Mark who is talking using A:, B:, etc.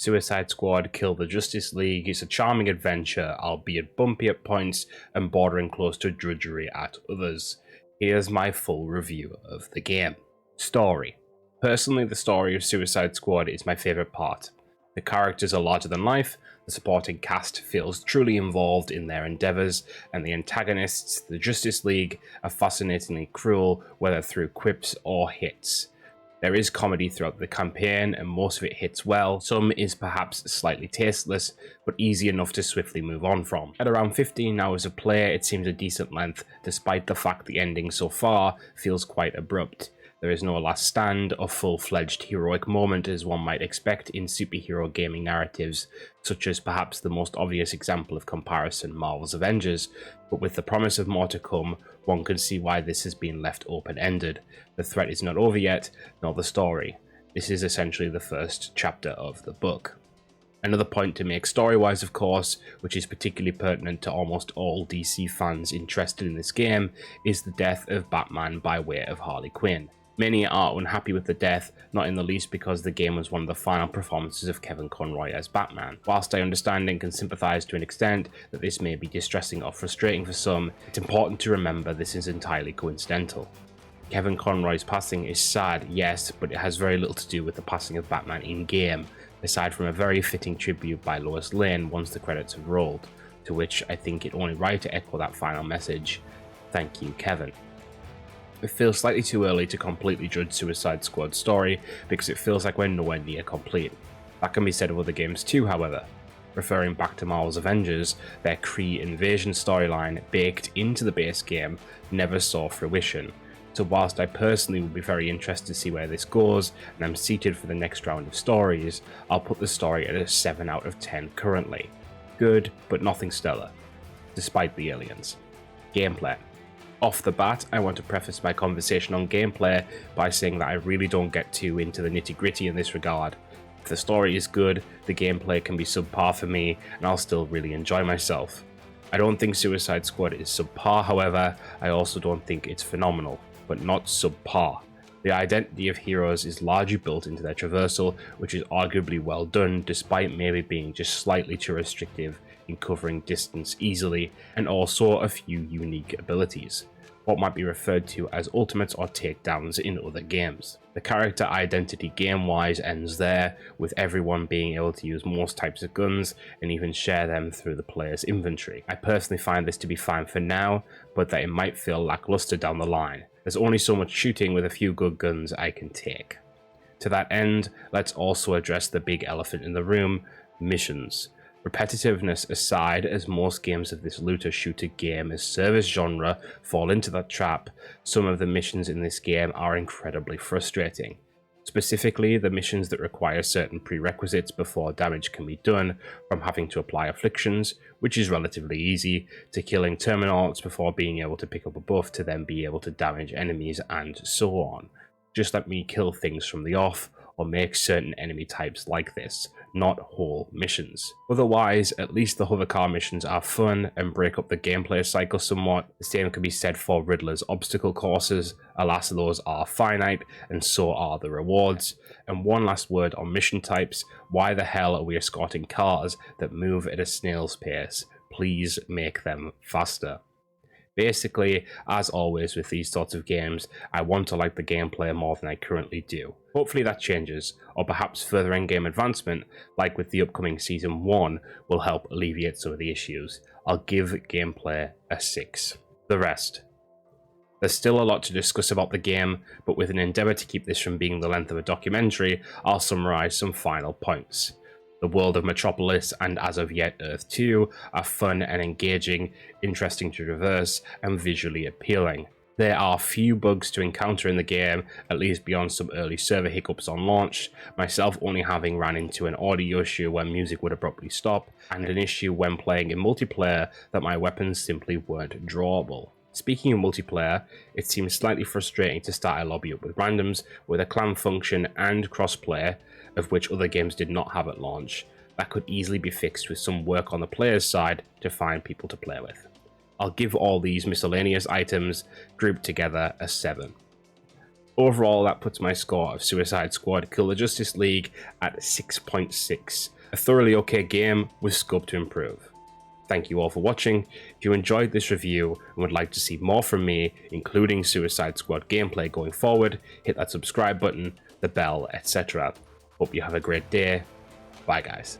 A: Suicide Squad Kill the Justice League is a charming adventure, albeit bumpy at points and bordering close to drudgery at others. Here's my full review of the game. Story. Personally, the story of Suicide Squad is my favourite part. The characters are larger than life, the supporting cast feels truly involved in their endeavours, and the antagonists, the Justice League, are fascinatingly cruel, whether through quips or hits. There is comedy throughout the campaign, and most of it hits well. Some is perhaps slightly tasteless, but easy enough to swiftly move on from. At around 15 hours of play, it seems a decent length, despite the fact the ending so far feels quite abrupt. There is no last stand or full-fledged heroic moment as one might expect in superhero gaming narratives, such as perhaps the most obvious example of comparison, Marvel's Avengers, but with the promise of more to come, one can see why this has been left open-ended. The threat is not over yet, nor the story. This is essentially the first chapter of the book. Another point to make story-wise, of course, which is particularly pertinent to almost all DC fans interested in this game, is the death of Batman by way of Harley Quinn. Many are unhappy with the death, not in the least because the game was one of the final performances of Kevin Conroy as Batman. Whilst I understand and can sympathise to an extent that this may be distressing or frustrating for some, it's important to remember this is entirely coincidental. Kevin Conroy's passing is sad, yes, but it has very little to do with the passing of Batman in-game, aside from a very fitting tribute by Lois Lane once the credits have rolled, to which I think it only right to echo that final message. Thank you, Kevin. It feels slightly too early to completely judge Suicide Squad's story, because it feels like we're nowhere near complete. That can be said of other games too, however. Referring back to Marvel's Avengers, their Kree invasion storyline baked into the base game never saw fruition. So whilst I personally would be very interested to see where this goes, and I'm seated for the next round of stories, I'll put the story at a 7 out of 10 currently. Good, but nothing stellar, despite the aliens. Gameplay. Off the bat, I want to preface my conversation on gameplay by saying that I really don't get too into the nitty-gritty in this regard. If the story is good, the gameplay can be subpar for me, and I'll still really enjoy myself. I don't think Suicide Squad is subpar, however, I also don't think it's phenomenal, but not subpar. The identity of heroes is largely built into their traversal, which is arguably well done, despite maybe being just slightly too restrictive in covering distance easily, and also a few unique abilities, what might be referred to as ultimates or takedowns in other games. The character identity game-wise ends there, with everyone being able to use most types of guns and even share them through the player's inventory. I personally find this to be fine for now, but that it might feel lackluster down the line. There's only so much shooting with a few good guns I can take. To that end, let's also address the big elephant in the room, missions. Repetitiveness aside, as most games of this looter-shooter game as service genre fall into that trap, some of the missions in this game are incredibly frustrating. Specifically, the missions that require certain prerequisites before damage can be done, from having to apply afflictions, which is relatively easy, to killing Terminauts before being able to pick up a buff to then be able to damage enemies, and so on. Just let me kill things from the off, or make certain enemy types like this, not whole missions. Otherwise, at least the hovercar missions are fun and break up the gameplay cycle somewhat. The same can be said for Riddler's obstacle courses. Alas, those are finite, and so are the rewards. And one last word on mission types. Why the hell are we escorting cars that move at a snail's pace? Please make them faster. Basically, as always with these sorts of games, I want to like the gameplay more than I currently do. Hopefully that changes, or perhaps further in-game advancement, like with the upcoming Season 1, will help alleviate some of the issues. I'll give gameplay a 6. The rest. There's still a lot to discuss about the game, but with an endeavour to keep this from being the length of a documentary, I'll summarise some final points. The world of Metropolis and as of yet Earth 2 are fun and engaging, interesting to traverse, and visually appealing. There are few bugs to encounter in the game, at least beyond some early server hiccups on launch, myself only having ran into an audio issue where music would abruptly stop, and an issue when playing in multiplayer that my weapons simply weren't drawable. Speaking of multiplayer, it seems slightly frustrating to start a lobby up with randoms with a clan function and crossplay, of which other games did not have at launch. That could easily be fixed with some work on the player's side to find people to play with. I'll give all these miscellaneous items grouped together a 7. Overall, that puts my score of Suicide Squad Kill the Justice League at 6.6. A thoroughly okay game with scope to improve. Thank you all for watching. If you enjoyed this review and would like to see more from me, including Suicide Squad gameplay going forward, hit that subscribe button, the bell, etc. Hope you have a great day. Bye guys.